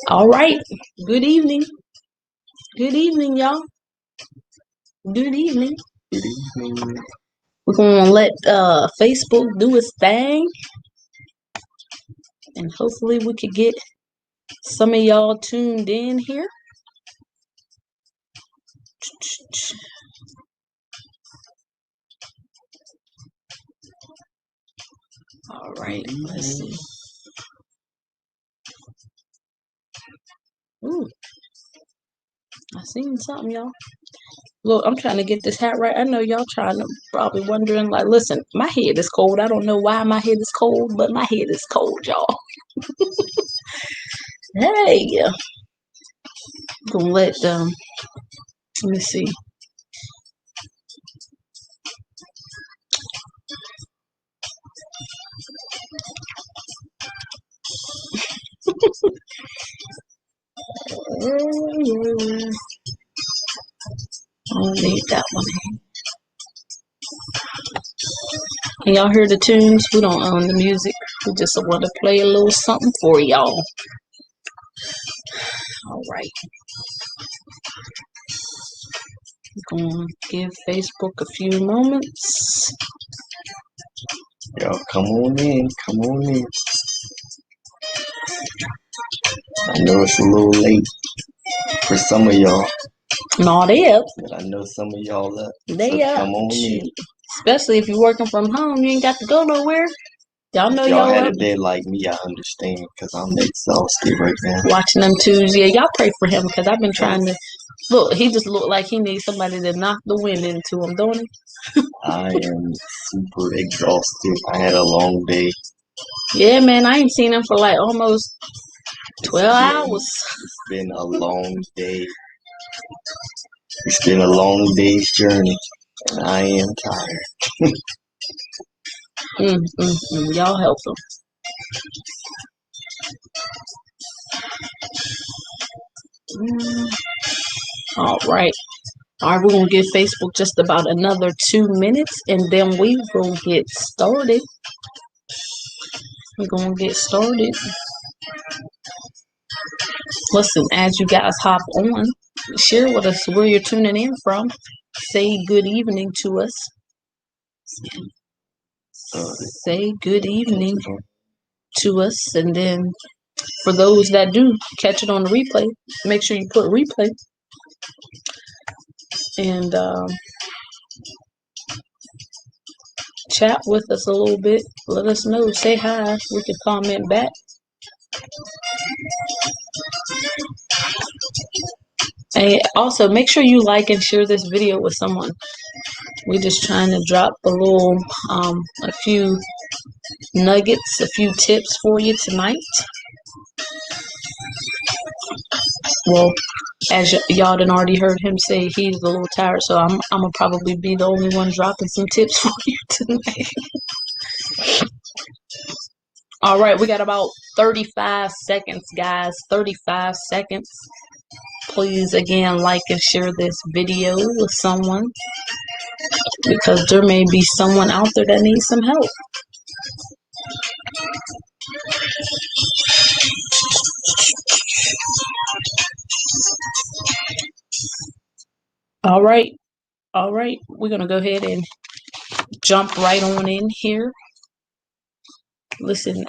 All right. Good evening. Good evening, y'all. Good evening. Good evening. We're gonna let Facebook do its thing, and hopefully we could get some of y'all tuned in here. All right. Let's see. Ooh, I seen something, y'all. Look, I'm trying to get this hat right. I know y'all probably wondering, like, listen, my head is cold. I don't know why my head is cold, but my head is cold, y'all. Hey, gonna let let me see. I'll leave that one. Can y'all hear the tunes? We don't own the music. We just want to play a little something for y'all. All right. Gonna give Facebook a few moments. Y'all come on in. Come on in. I know it's a little late for some of y'all. No, they up. But I know some of y'all up. They so up. come on in. Especially if you're working from home, you ain't got to go nowhere. Y'all know If y'all y'all had up. a day like me, I understand because I'm exhausted right now. Watching them twos. Yeah, y'all pray for him because I've been trying to. Look, he just looked like he needs somebody to knock the wind into him, don't he? I am super exhausted. I had a long day. Yeah, man, I ain't seen him for like almost 12 hours. It's been a long day. It's been a long day's journey. And I am tired. Y'all help him. All right. All right, we're going to give Facebook just about another 2 minutes, and then we will get started. We're going to get started. Listen, as you guys hop on, share with us where you're tuning in from. Say good evening to us. Say good evening to us, and then for those that do catch it on the replay, make sure you put replay. And chat with us a little bit. Let us know. Say hi. We can comment back. And also, make sure you like and share this video with someone. We're just trying to drop a few nuggets, a few tips for you tonight. Well, as y'all done already heard him say, he's a little tired, so I'm gonna probably be the only one dropping some tips for you tonight. All right, we got about 35 seconds, guys. 35 seconds. Please, again, like and share this video with someone because there may be someone out there that needs some help. All right. All right. We're going to go ahead and jump right on in here. Listen,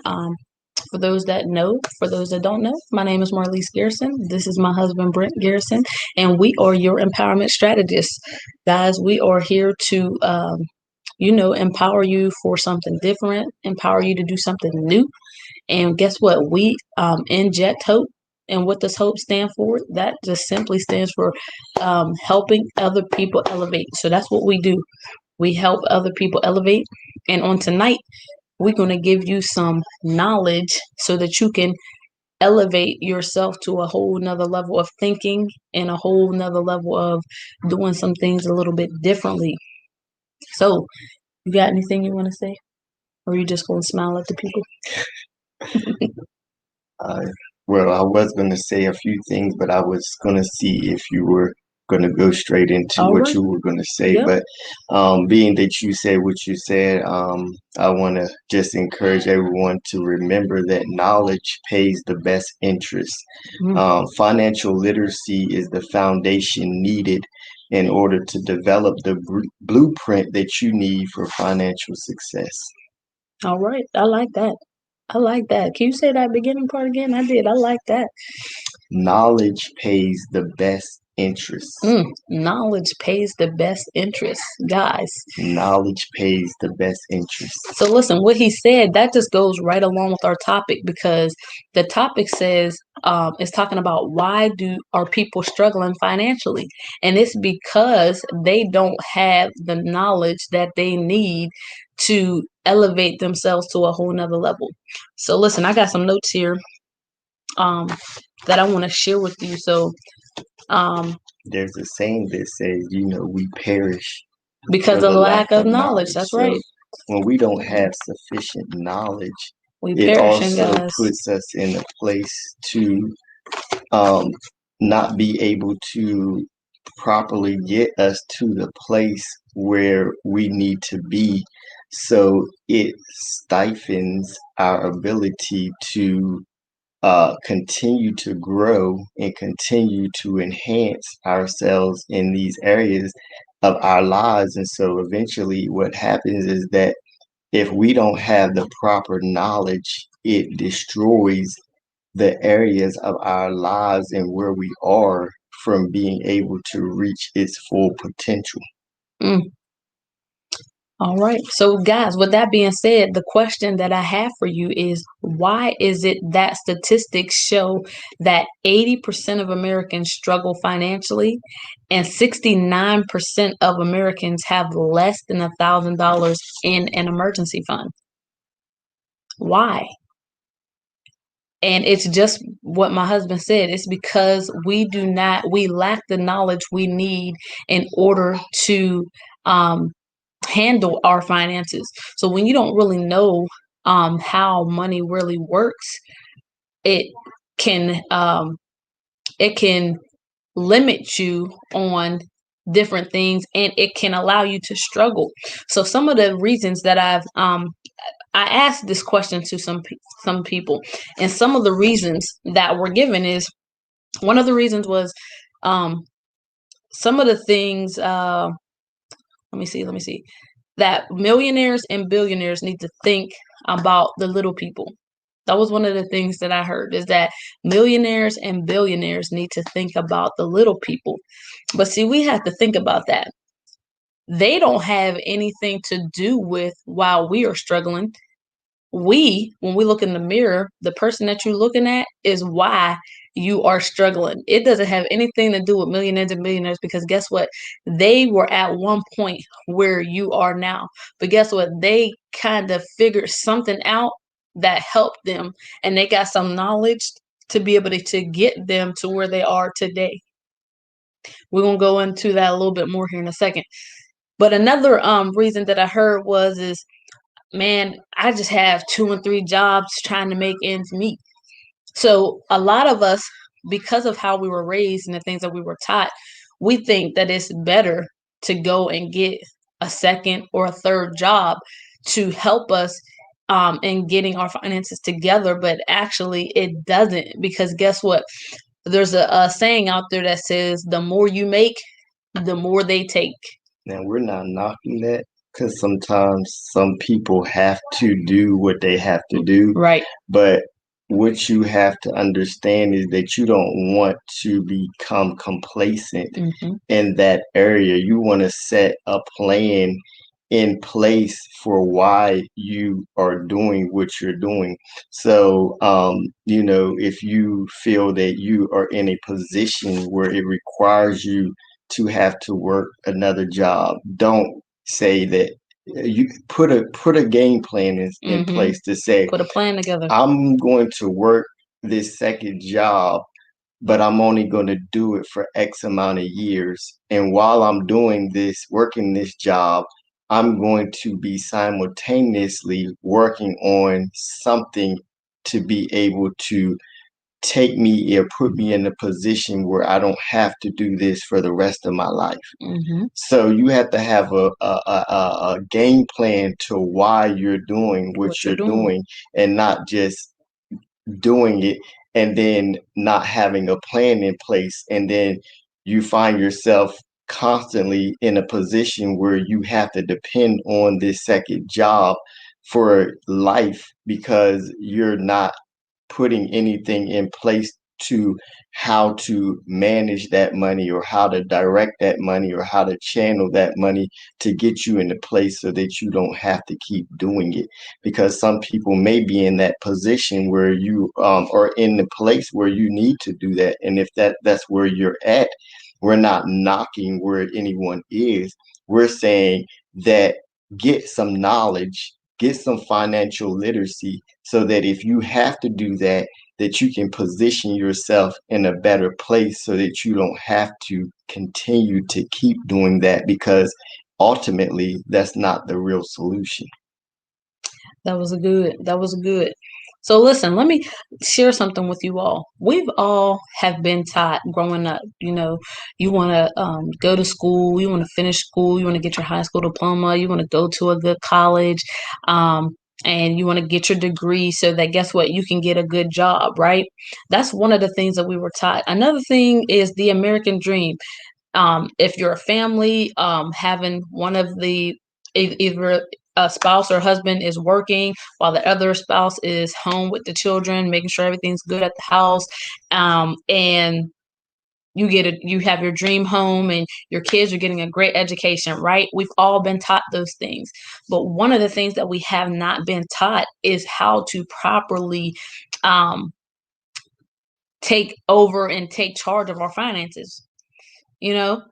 for those that know, for those that don't know, my name is Marlise Garrison. This is my husband, Brent Garrison, and we are your empowerment strategists. Guys, we are here to, empower you for something different, empower you to do something new. And guess what? We inject hope. And what does hope stand for? That just simply stands for helping other people elevate. So that's what we do. We help other people elevate. And on tonight, we're going to give you some knowledge so that you can elevate yourself to a whole nother level of thinking and a whole nother level of doing some things a little bit differently. So, you got anything you want to say? Or are you just going to smile at the people? Well, I was going to say a few things, but I was going to see if you were going to go straight into All what right. you were going to say. Yep. But being that you said what you said, I want to just encourage everyone to remember that knowledge pays the best interest. Mm. Financial literacy is the foundation needed in order to develop the blueprint that you need for financial success. All right. I like that. I like that. Can you say that beginning part again? I did. I like that. Knowledge pays the best interest. Knowledge pays the best interest, guys. Knowledge pays the best interest. So listen, what he said, that just goes right along with our topic because the topic says it's talking about why are people struggling financially, and it's because they don't have the knowledge that they need to elevate themselves to a whole nother level. So listen, I got some notes here um, that I want to share with you. So There's a saying that says, we perish because for of the the lack lack of of knowledge, knowledge. that's So right. when we don't have sufficient knowledge, We it perishing, also guys. puts us in a place to um, not be able to properly get us to the place where we need to be. So it stifles our ability to continue to grow and continue to enhance ourselves in these areas of our lives. And so eventually, what happens is that if we don't have the proper knowledge, it destroys the areas of our lives and where we are from being able to reach its full potential. Mm. All right. So, guys, with that being said, the question that I have for you is why is it that statistics show that 80% of Americans struggle financially and 69% of Americans have less than $1,000 in an emergency fund? Why? And it's just what my husband said. It's because we lack the knowledge we need in order to handle our finances. So when you don't really know how money really works, it can um, it can limit you on different things, and it can allow you to struggle. So some of the reasons that I asked this question to some people, and some of the reasons that were given is one of the reasons was um, some of the things. Let me see. That millionaires and billionaires need to think about the little people. That was one of the things that I heard is that millionaires and billionaires need to think about the little people. But see, we have to think about that. They don't have anything to do with while we are struggling. When we look in the mirror, the person that you're looking at is why you are struggling. It doesn't have anything to do with millionaires and millionaires because guess what? They were at one point where you are now. But guess what? They kind of figured something out that helped them and they got some knowledge to be able to get them to where they are today. We're going to go into that a little bit more here in a second. But another reason that I heard is man, I just have 2 and 3 jobs trying to make ends meet. So a lot of us, because of how we were raised and the things that we were taught, we think that it's better to go and get a second or a third job to help us in getting our finances together. But actually, it doesn't because guess what? There's a saying out there that says the more you make, the more they take. Now, we're not knocking that because sometimes some people have to do what they have to do. Right. But what you have to understand is that you don't want to become complacent in that area. You want to set a plan in place for why you are doing what you're doing. So, if you feel that you are in a position where it requires you to have to work another job, don't say that. You put a game plan in place to say, Put a plan together. I'm going to work this second job, but I'm only going to do it for X amount of years. And while I'm doing this, working this job, I'm going to be simultaneously working on something to be able to take me or put me in a position where I don't have to do this for the rest of my life. Mm-hmm. So you have to have a game plan to why you're doing what What you're you're doing. doing and not just doing it and then not having a plan in place. And then you find yourself constantly in a position where you have to depend on this second job for life because you're not putting anything in place to how to manage that money or how to direct that money or how to channel that money to get you in a place so that you don't have to keep doing it, because some people may be in that position where you are in the place where you need to do that. And if that's where you're at, we're not knocking where anyone is. We're saying that get some knowledge, get some financial literacy so that if you have to do that, that you can position yourself in a better place so that you don't have to continue to keep doing that, because ultimately that's not the real solution. That was a good. That was good. So listen, let me share something with you all. We've all have been taught growing up. You want to go to school, you want to finish school, you want to get your high school diploma, you want to go to a good college, um, and you want to get your degree so that guess what, you can get a good job, right? That's one of the things that we were taught. Another thing is the American dream. If you're a family, having one of the either a spouse or husband is working while the other spouse is home with the children, making sure everything's good at the house, and you have your dream home and your kids are getting a great education, right? We've all been taught those things. But one of the things that we have not been taught is how to properly um, take over and take charge of our finances, you know?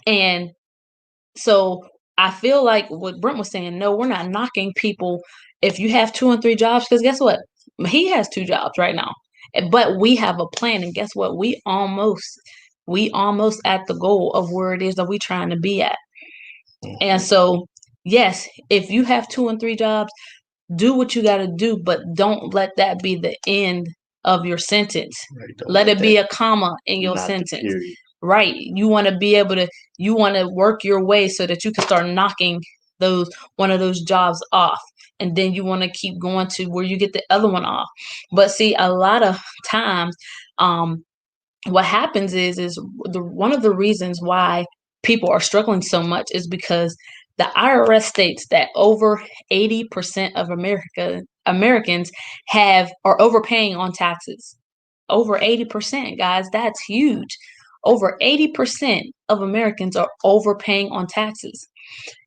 And so I feel like what Brent was saying, no, we're not knocking people if you have two and three jobs, because guess what? He has two jobs right now. But we have a plan, and guess what? We almost at the goal of where it is that we trying to be at. And so, yes, if you have two and three jobs, do what you got to do, but don't let that be the end of your sentence. Right? Don't Let let it that be a comma in your not the sentence. period. Right. You want to work your way so that you can start knocking those one of those jobs off. And then you want to keep going to where you get the other one off. But see, a lot of times, um, what happens is one of the reasons why people are struggling so much is because the IRS states that over 80% of Americans are overpaying on taxes. Over 80%, guys, that's huge. Over 80% of Americans are overpaying on taxes.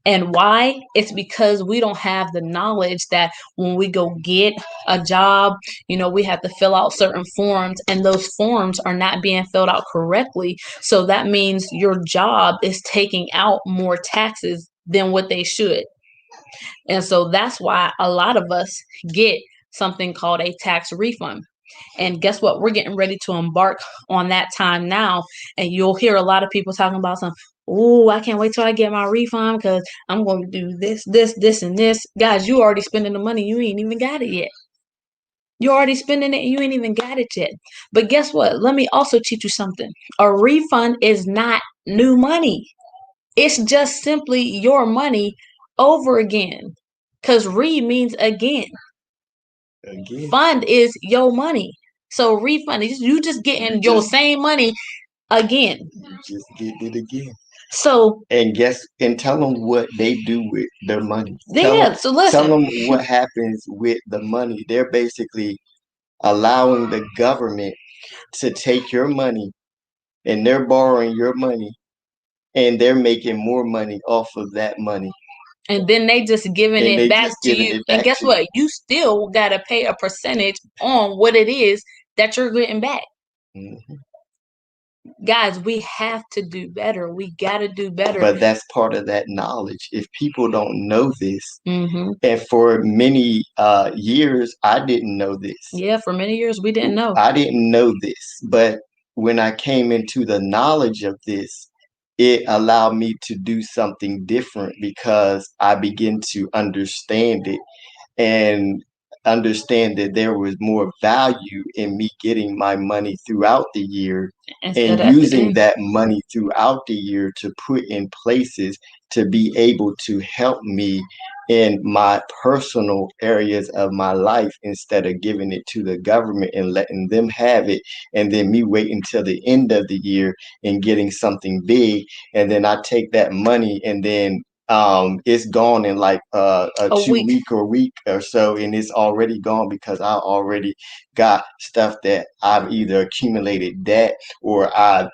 And why? It's because we don't have the knowledge that when we go get a job, we have to fill out certain forms, and those forms are not being filled out correctly. So that means your job is taking out more taxes than what they should. And so that's why a lot of us get something called a tax refund. And guess what? We're getting ready to embark on that time now. And you'll hear a lot of people talking about some, oh, I can't wait till I get my refund because I'm going to do this, and this. Guys, you already spending the money. You ain't even got it yet. You're already spending it and you ain't even got it yet. But guess what? Let me also teach you something. A refund is not new money. It's just simply your money over again. Because re means again. Again, Fund is your money. So refund is you just you getting your just same money again. you just get it again. So And tell them what they do with their money. yeah, so Tell listen. them what happens with the money. They're basically allowing the government to take your money, and they're borrowing your money, and they're making more money off of that money, And then they just giving and it they back just to giving you. it And back guess to you. what? You still gotta pay a percentage on what it is that you're getting back. Mhm. Guys, we have to do better. We gotta do better. But that's part of that knowledge. If people don't know this, Hmm. and for many years, I didn't know this. Yeah, for many years we didn't know. I didn't know this, but when I came into the knowledge of this, it allowed me to do something different because I begin to understand it. And understand that there was more value in me getting my money throughout the year instead and of at the using end. that money throughout the year to put in places to be able to help me in my personal areas of my life instead of giving it to the government and letting them have it and then me wait until the end of the year and getting something big, and then I take that money and then it's gone in like a A two week. week or so, and it's already gone because I already got stuff that I've either accumulated debt or I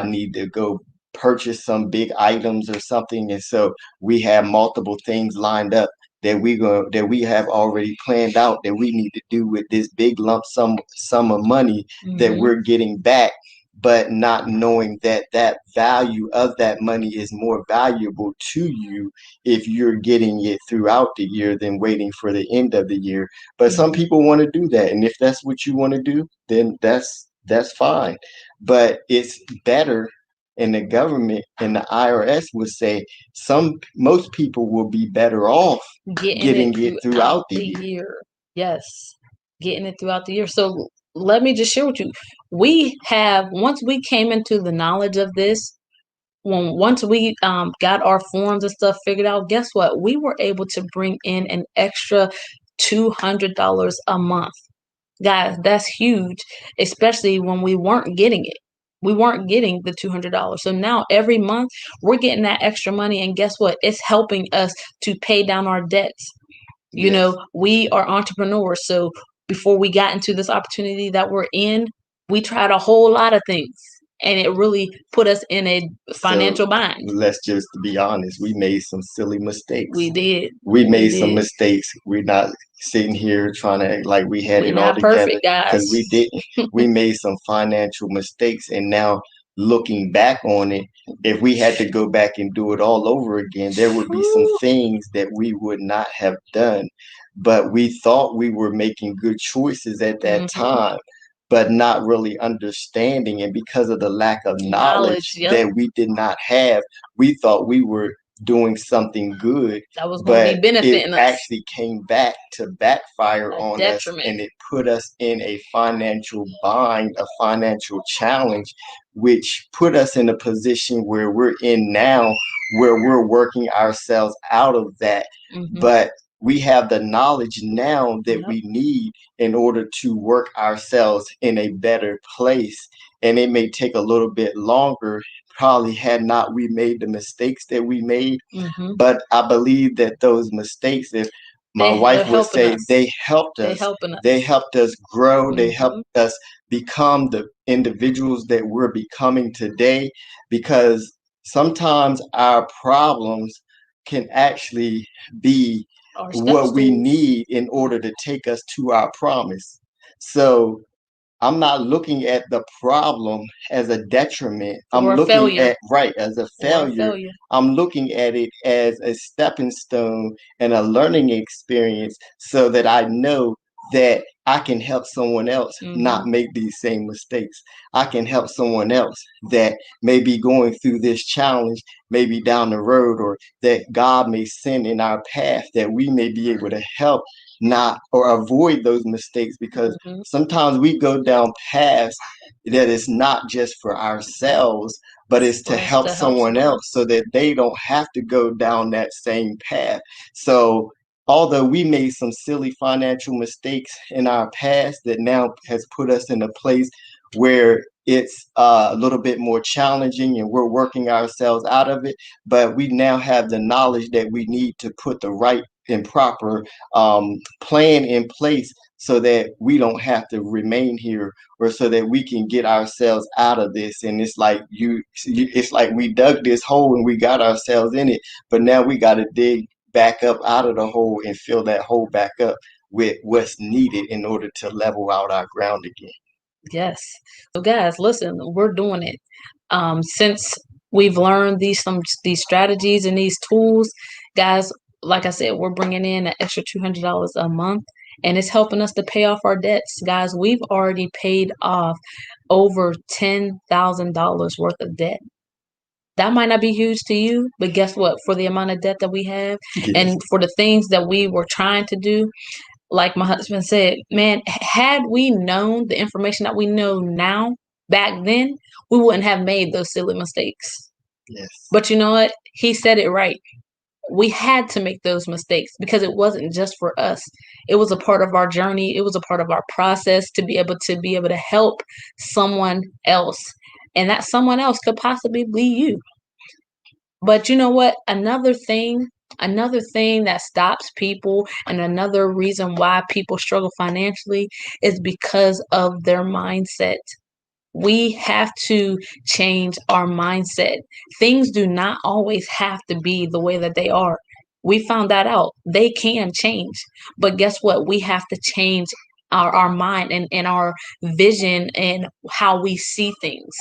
need to go purchase some big items or something, and so we have multiple things lined up that we have already planned out that we need to do with this big lump sum of money that Hmm. we're getting back, but not knowing that that value of that money is more valuable to you if you're getting it throughout the year than waiting for the end of the year. But some Hmm. people want to do that, and if that's what you want to do, then that's fine. But it's better, and the government and the IRS would say most people will be better off Getting it getting it throughout throughout the the year. year. Yes, getting it throughout the year. So let me just share with you. We have once we came into the knowledge of this, when once we got our forms and stuff figured out, guess what? We were able to bring in an extra $200 a month. Guys, that's huge, especially when we weren't getting it. We weren't getting the $200. So now every month we're getting that extra money. And guess what? It's helping us to pay down our debts. You Yes. know, we are entrepreneurs. So before we got into this opportunity that we're in, we tried a whole lot of things and it really put us in a So financial bind. let's just be honest, we made some silly mistakes. We did. We We made some did. mistakes. We're not sitting here trying to act like we had We're it all not together perfect, because guys. we didn't. We made some financial mistakes, and now looking back on it, if we had to go back and do it all over again, there would be some Whew. things that we would not have done. But we thought we were making good choices at that Hmm. time, but not really understanding. And because of the lack of Knowledge, knowledge yep. that we did not have, we thought we were doing something good, That was going to be but it benefiting us. actually came back to backfire A on us, detriment. and it put us in a financial bind, a financial challenge, which put us in a position where we're in now, where we're working ourselves out of that. Hmm. But we have the knowledge now that Yep. we need in order to work ourselves in a better place. And it may take a little bit longer, probably had not we made the mistakes that we made, Hmm. but I believe that those mistakes, if my They're wife would helping say, us. they helped They us. helping They us. helped us grow. They helped Hmm. us become the individuals that we're becoming today, because sometimes our problems can actually be Our step what we stools need in order to take us to our promise. So I'm not looking at the problem as a detriment. I'm or a looking failure. at right as a Or a failure. failure. I'm looking at it as a stepping stone and a learning experience so that I know that I can help someone else Hmm. not make these same mistakes. I can help someone else that may be going through this challenge, maybe down the road, or that God may send in our path that we may be able to help not or avoid those mistakes, because Hmm. sometimes we go down paths that is not just for ourselves, but it's to For us help to help someone someone else else. so that they don't have to go down that same path. So, although we made some silly financial mistakes in our past that now has put us in a place where it's a little bit more challenging and we're working ourselves out of it, but we now have the knowledge that we need to put the right and proper plan in place so that we don't have to remain here, or so that we can get ourselves out of this. And it's like it's like we dug this hole and we got ourselves in it, but now we got to dig back up out of the hole and fill that hole back up with what's needed in order to level out our ground again. Yes. So guys, listen, we're doing it. Since we've learned these strategies and these tools, guys, like I said, we're bringing in an extra $200 a month, and it's helping us to pay off our debts. Guys, we've already paid off over $10,000 worth of debt. That might not be huge to you, but guess what? For the amount of debt that we have Yes. and for the things that we were trying to do, Like my husband said, man, had we known the information that we know now back then, we wouldn't have made those silly mistakes. Yes. But you know what? He said it right. We had to make those mistakes because it wasn't just for us. It was a part of our journey. It was a part of our process to be able to help someone else. And that someone else could possibly be you. But you know what? Another thing that stops people and another reason why people struggle financially is because of their mindset. We have to change our mindset. Things do not always have to be the way that they are. We found that out. They can change. But guess what? We have to change our mind and our vision and how we see things.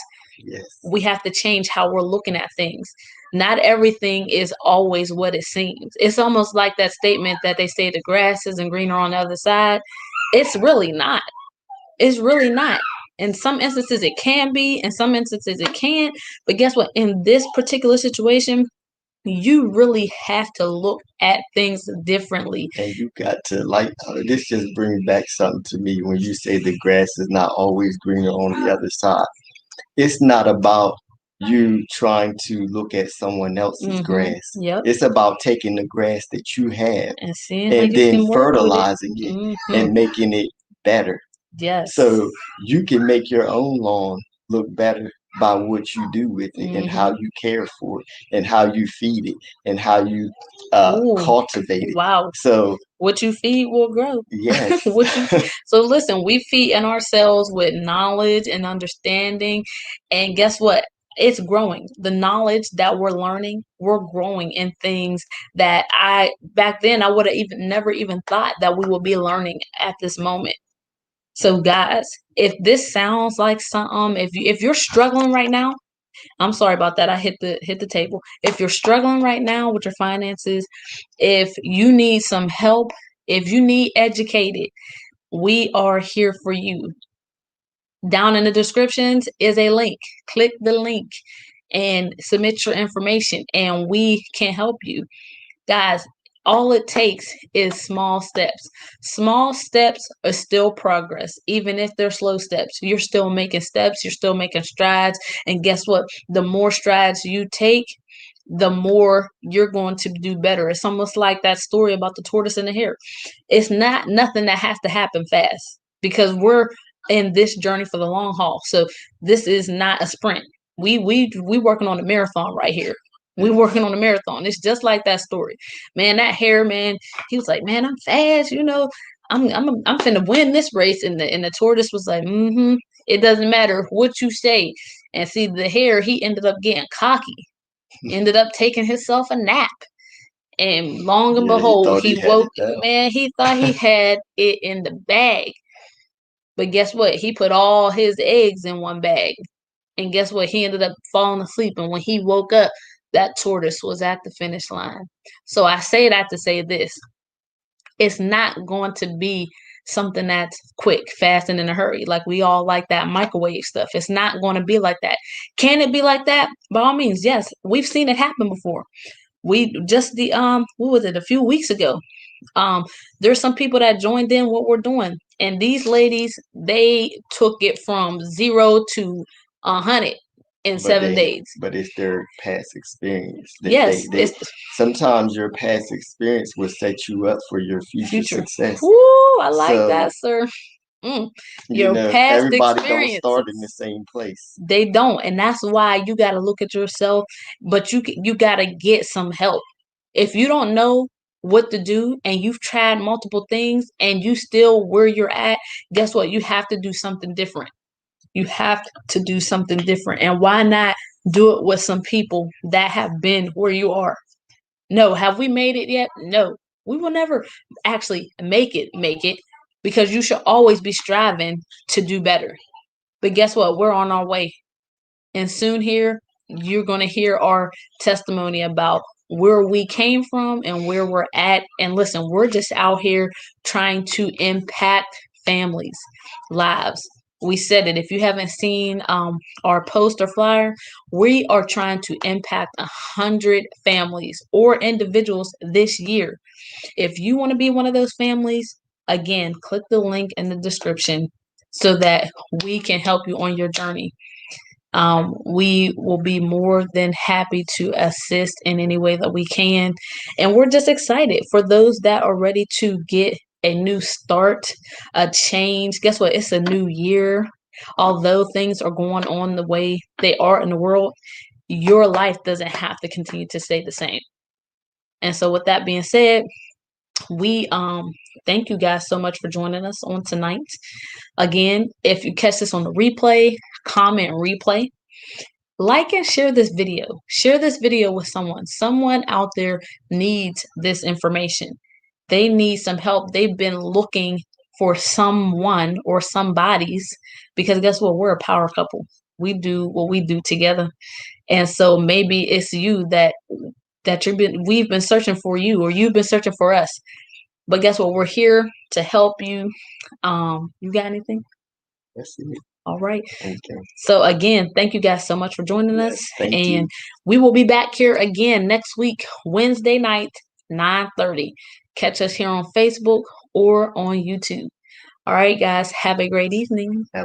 Yes. We have to change how we're looking at things. Not everything is always what it seems. It's almost like that statement that they say the grass isn't greener on the other side. It's really not. It's really not. In some instances, it can be. In some instances, it can't. But guess what? In this particular situation, you really have to look at things differently. And you got to like this just brings back something to me when you say the grass is not always greener on the other side. It's not about you trying to look at someone else's Mm-hmm. grass. Yep. It's about taking the grass that you have And seeing how and you then can work with it. fertilizing it Mm-hmm. and making it better. Yes. So you can make your own lawn look better by what you do with it and Mm-hmm. how you care for it and how you feed it and how you Ooh, cultivate it. wow. So What you feed will grow. yes, what you So listen, we feed in ourselves with knowledge and understanding, and guess what? It's growing. The knowledge that we're learning, we're growing in things that I back then I would have even never even thought that we would be learning at this moment. So guys, if this sounds like something, if you're struggling right now, I'm sorry about that. I hit the table. If you're struggling right now with your finances, if you need some help, if you need educated, we are here for you. Down in the descriptions is a link. Click the link and submit your information, and we can help you. Guys, all it takes is small steps. Small steps are still progress. Even if they're slow steps, you're still making steps, you're still making strides. And guess what? The more strides you take, the more you're going to do better. It's almost like that story about the tortoise and the hare. It's not nothing that has to happen fast because we're in this journey for the long haul. So this is not a sprint. We working on a marathon right here. We working on a marathon. It's just like that story. Man, that hare man, he was like, "Man, I'm fast, you know. I'm finna win this race." And the tortoise was like, "Mm-hmm. It doesn't matter what you say." And see, the hare, he ended up getting cocky, ended up taking himself a nap. And long and yeah, he behold, thought he he had woke, it down. man, he thought he had it in the bag. But guess what? He put all his eggs in one bag. And guess what? He ended up falling asleep. And when he woke up, that tortoise was at the finish line. So I say that to say this: it's not going to be something that's quick, fast, and in a hurry. Like we all like that microwave stuff. It's not going to be like that. Can it be like that? By all means, yes. We've seen it happen before. We just the what was it, a few weeks ago? um there's some people that joined in what we're doing, and these ladies, they took it from 0 to 100 in But 7 days. but it's their past experience. Yes, They it's the sometimes your past experience will set you up for your future future. success. Woo, I like So, that, sir. Mm. you Your know, past everybody don't start in the experiences, same place. they don't, and that's why you got to look at yourself. But you got to get some help. If you don't know what to do and you've tried multiple things and you still where you're at, guess what? You have to do something different. You have to do something different. And why not do it with some people that have been where you are? No, have we made it yet? No. We will never actually make it because you should always be striving to do better. But guess what? We're on our way. And soon here, you're going to hear our testimony about where we came from and where we're at. And listen, we're just out here trying to impact families, lives. We said it. If you haven't seen our post or flyer, we are trying to impact 100 families or individuals this year. If you want to be one of those families, Again, click the link in the description so that we can help you on your journey. We will be more than happy to assist in any way that we can. And we're just excited for those that are ready to get a new start, a change. Guess what? It's a new year. Although things are going on the way they are in the world, your life doesn't have to continue to stay the same. And so with that being said, we thank you guys so much for joining us on tonight. Again, if you catch this on the replay, comment replay. Like and share this video. Share this video with someone. Someone out there needs this information. They need some help. They've been looking for someone or somebody's, because guess what? We're a power couple. We do what we do together. And so maybe it's you that we've been searching for you, or you've been searching for us. But guess what? We're here to help you. You got anything? That's it. All right. Okay. So again, thank you guys so much for joining Yes, us. thank And you. we will be back here again next week, Wednesday night, 9:30. Catch us here on Facebook or on YouTube. All right, guys, have a great evening. Have